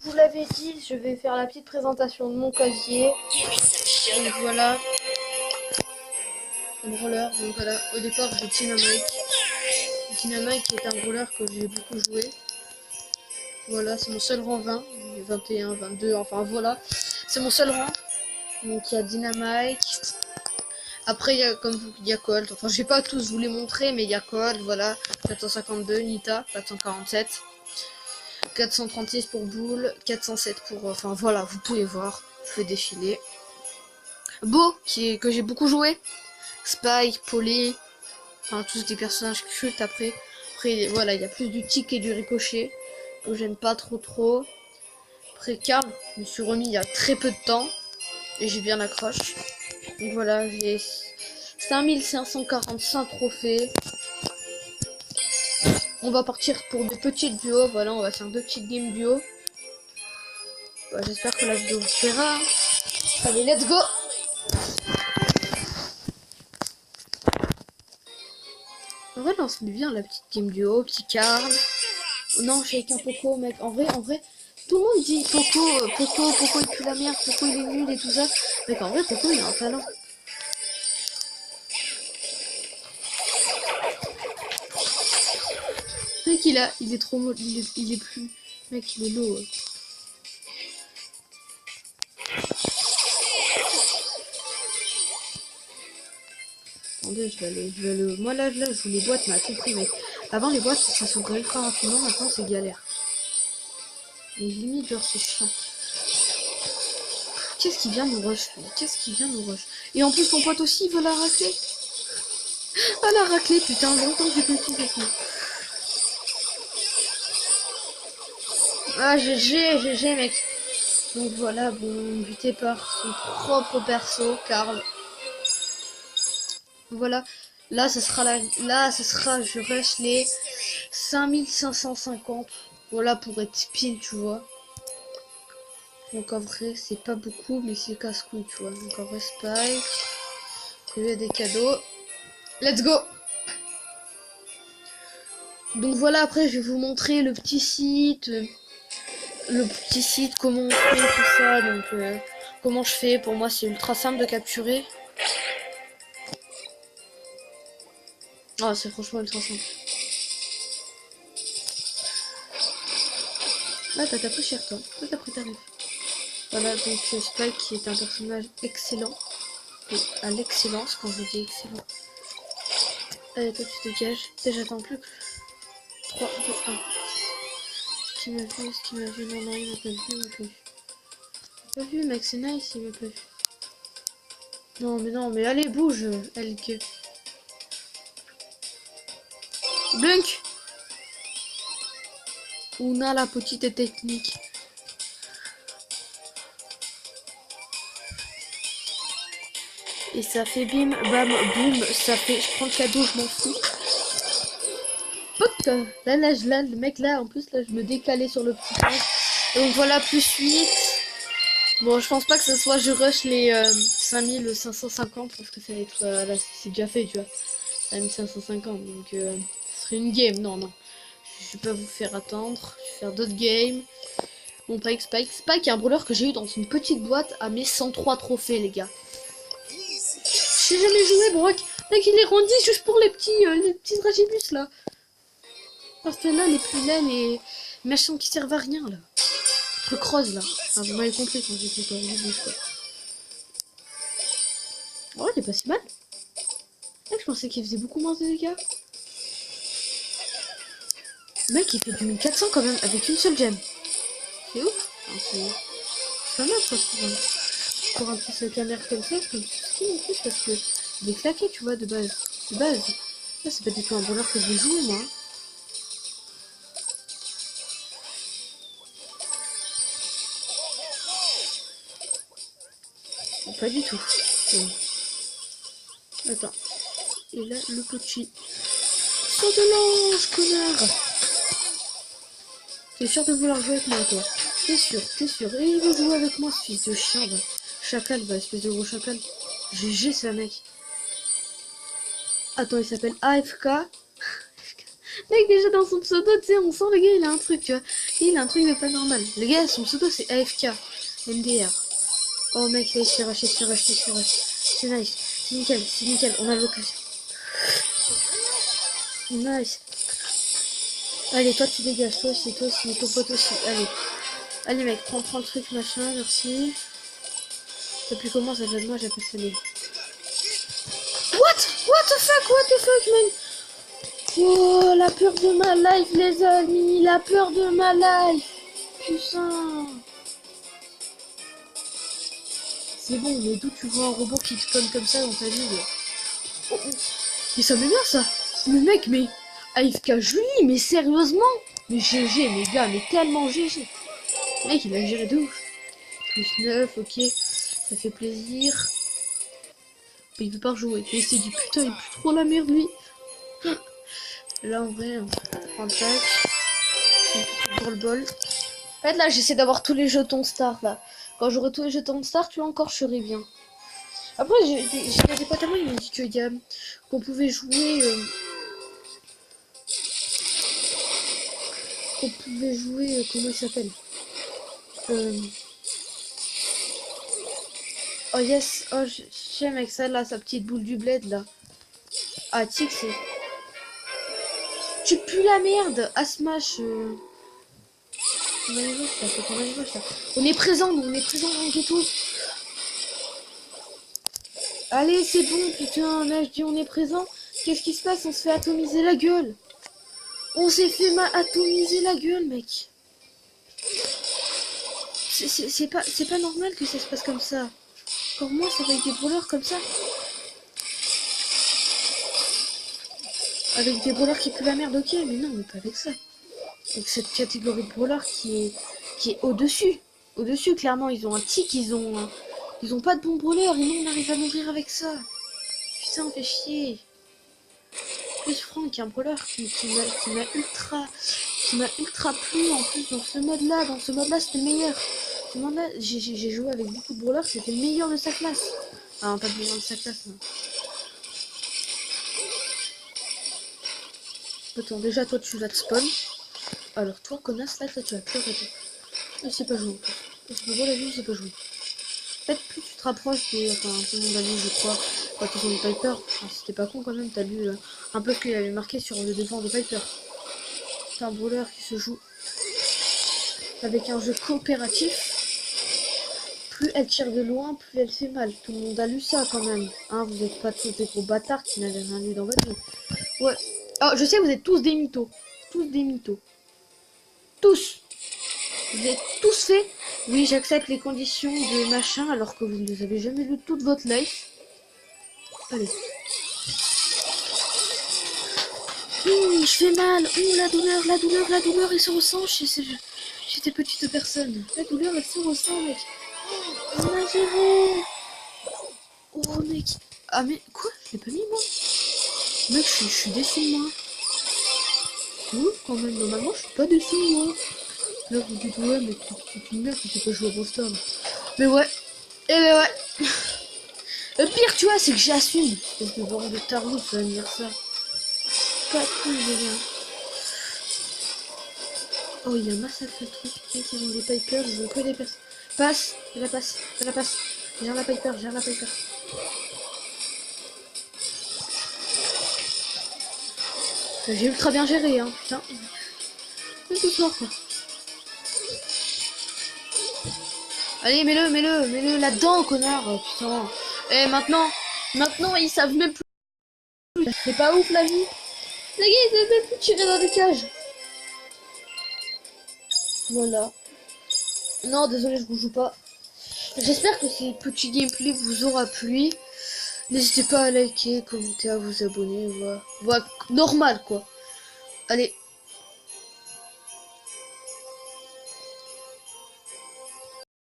Je vous l'avais dit, je vais faire la petite présentation de mon casier. Donc voilà, le roller. Donc voilà, au départ j'ai Dynamite. Dynamite est un roller que j'ai beaucoup joué. Voilà, c'est mon seul rang 20, 21, 22, enfin voilà. C'est mon seul rang. Donc il y a Dynamite. Après il y a Colt. Enfin je vais pas tous vous les montrer, mais il y a Colt, voilà. 452, Nita, 447. 436 pour Bull, 407 pour... Enfin voilà, vous pouvez voir, je vais défiler. Beau, que j'ai beaucoup joué. Spike, Polly, enfin tous des personnages cultes après. Après voilà, il y a plus du tic et du ricochet. Donc j'aime pas trop. Après Karl, je me suis remis il y a très peu de temps. Et j'ai bien accroché. Donc voilà, j'ai 5545 trophées. On va partir pour de petites duos. Voilà, on va faire 2 petites games duo. Bah, j'espère que la vidéo vous plaira. Allez, let's go! En vrai, lance bien la petite game duo, petit Karl. Oh non, je suis avec un Poco, mec. En vrai, tout le monde dit Poco, il pue la merde, Poco il est nul et tout ça. Mec, en vrai, Poco il a un talent. Mec, il est trop mou, il est plus. Mec, il est low. Attendez, je vais aller. Moi là, je joue les boîtes, mais à tout prix, mec. Avant, les boîtes, ça s'ouvrait ultra rapidement, maintenant c'est galère. Et limite, genre, c'est chiant. Qu'est-ce qui vient nous rush, lui? Qu'est-ce qui vient nous rush? Et en plus, ton pote aussi, il veut la racler. Ah, la raclée, putain, longtemps que j'ai pas tout fait. Ah, GG, mec. Donc voilà, bon, buté par son propre perso, Karl. Voilà, là, je rush les 5550. Voilà, pour être pile, tu vois. Donc en vrai, c'est pas beaucoup, mais c'est casse-couille, tu vois. Donc en vrai, Spike. Il y a des cadeaux. Let's go! Donc voilà, après, je vais vous montrer le petit site. Comment on fait tout ça. Donc, comment je fais. Pour moi, c'est ultra simple de capturer. Ah, c'est franchement ultra simple. Ah, t'as pris cher, toi. Toi, t'as pris tarif. Voilà, donc Spike qui est un personnage excellent. Et à l'excellence, quand je dis excellent. Allez, toi, tu te dégages. J'attends plus que 3, 2, 1. Ce qu'il m'a vu, non, il m'a pas vu, il m'a pas vu. Il m'a pas vu, mec, c'est nice, il m'a pas vu. Non, mais allez, bouge, LK. Blunk! Ouna, la petite technique. Et ça fait bim, bam, boum, ça fait... Je prends le cadeau, je m'en fous. Hop, là, le mec, là, en plus, là, je me décalais sur le petit point. Donc voilà, plus 8. Bon, je pense pas que ce soit je rush les 5550 parce que ça va être là, c'est déjà fait, tu vois. 5550, donc ce serait une game. Non. Je vais pas vous faire attendre. Je vais faire d'autres games. Bon, Spike est un brawler que j'ai eu dans une petite boîte à mes 103 trophées, les gars. J'ai jamais joué, Brock. Mec, il est rendu juste pour les petits dragibus là. Parce que là, les plus là, les machins qui servent à rien là. Le cross là. Ah, vous m'avez compris quand j'ai dit quoi. Oh, il est pas si mal. Mec, je pensais qu'il faisait beaucoup moins de dégâts. Mec, il fait 2400 quand même avec une seule gemme. C'est ouf. C'est pas mal, je pense, pour un petit scanner comme ça. C'est un petit skin en plus parce que il est claqué, tu vois, de base. Là, c'est pas du tout un brawler que je vais jouer, moi. Pas du tout. Attends. Et là, le petit. Saut de l'ange, connard! T'es sûr de vouloir jouer avec moi, toi? T'es sûr. Et il veut jouer avec moi, ce fils de chien, va. Chacal, va, espèce de gros chacal. GG, c'est un mec. Attends, il s'appelle AFK. Mec, déjà dans son pseudo, tu sais, on sent le gars, il a un truc, tu vois. Il a un truc de pas normal. Le gars, son pseudo, c'est AFK. MDR. Oh mec, là, il se fait rusher, il se fait rusher, il se fait rusher. C'est nice. C'est nickel, on a l'occasion. Nice. Allez, toi, tu dégages, toi aussi, ton pote aussi. Allez. Allez, mec, prends le truc, machin, merci. Ça plus comment ça donne moi, j'ai pas sonné. What the fuck, man? Oh, la peur de ma life, les amis, la peur de ma life. Putain. C'est bon, mais d'où tu vois un robot qui te spawn comme ça dans ta vie? Oh, oh. Mais ça m'énerve ça. Mais mec, mais AFK Julie, mais sérieusement? Mais GG, mes gars, mais tellement GG. Mec, il a géré de ouf. Plus 9, ok, ça fait plaisir. Il veut pas rejouer. Et c'est du putain, il pue trop la merde lui. Là en vrai, on prend le pack. Pour le bol. En fait là j'essaie d'avoir tous les jetons stars là. Quand j'aurai tous les jetons stars, tu vois encore je serai bien. Après j'ai des potes à moi, ils m'ont dit qu'on pouvait jouer. Comment il s'appelle? Oh yes, oh j'aime avec ça là, sa petite boule du bled là. Ah tic c'est. Tu pues la merde à Smash. On est présent, on est présent donc et tout. Allez, c'est bon, putain, là je dis on est présent. Qu'est-ce qui se passe? On se fait atomiser la gueule. On s'est fait atomiser la gueule, mec. C'est pas normal que ça se passe comme ça. Encore moins ça avec des brawlers comme ça. Avec des brawlers qui puent la merde, ok, mais non, mais pas avec ça. Avec cette catégorie de brawlers qui est au-dessus. Au-dessus, clairement, ils ont un tic, ils ont pas de bons brawlers, et nous on arrive à mourir avec ça. Putain, on fait chier. Plus Franck, un brawler qui m'a ultra plu en plus dans ce mode-là. Dans ce mode-là, c'était le meilleur. Ce mode-là, j'ai joué avec beaucoup de brawlers, c'était le meilleur de sa classe. Ah, non, pas le meilleur de sa classe, non. Attends, déjà, toi, tu vas te spawn. Alors, toi, connasse, là, toi, tu vas pleurer. Je sais pas jouer en plus. C'est pas beau la vie, je sais pas jouer. En fait, plus tu te rapproches des. Enfin, tout le monde a lu, je crois. Quand ils ont des Piper. Enfin, c'était pas con quand même, t'as lu un peu ce qu'il avait marqué sur le devant de Piper. C'est un brawler qui se joue avec un jeu coopératif. Plus elle tire de loin, plus elle fait mal. Tout le monde a lu ça quand même. Hein, vous êtes pas tous des gros bâtards qui n'avaient rien lu dans votre vie. Ouais. Oh, je sais, vous êtes tous des mythos. Tous des mythos. Tous. Vous êtes tous fait. Oui, j'accepte les conditions de machin alors que vous ne les avez jamais lu toute votre life. Allez. Je fais mal. La douleur, elle se ressent chez ces petites personnes. La douleur, elle se ressent, mec. On a géré. Oh, mec. Ah, mais quoi? Je l'ai pas mis, moi. Mec, je suis déçu de moi. Ouf, quand même, normalement, je suis pas déçu de moi. Là, vous dites, ouais, mais c'est une merde, tu sais pas jouer à Brawl. Mais ouais. Eh ben ouais. Le pire, tu vois, c'est que j'assume. Espèce de bord de tarot, tu vas me dire ça. Pas cool, les gars. Oh, il y a massacre le truc. Ils ont des Pipers, ils ont que des personnes. Passe, je la passe. Gère la Piper. J'ai ultra bien géré, hein, putain. C'est tout mort, quoi. Allez, mets-le là-dedans, connard, oh, putain. Et maintenant, ils savent même plus. C'est pas ouf, la vie. Les gars, ils savent même plus tirer dans des cages. Voilà. Non, désolé, je vous joue pas. J'espère que ces petits gameplays vous aura plu. N'hésitez pas à liker, commenter, à vous abonner. Voilà, normal, quoi. Allez.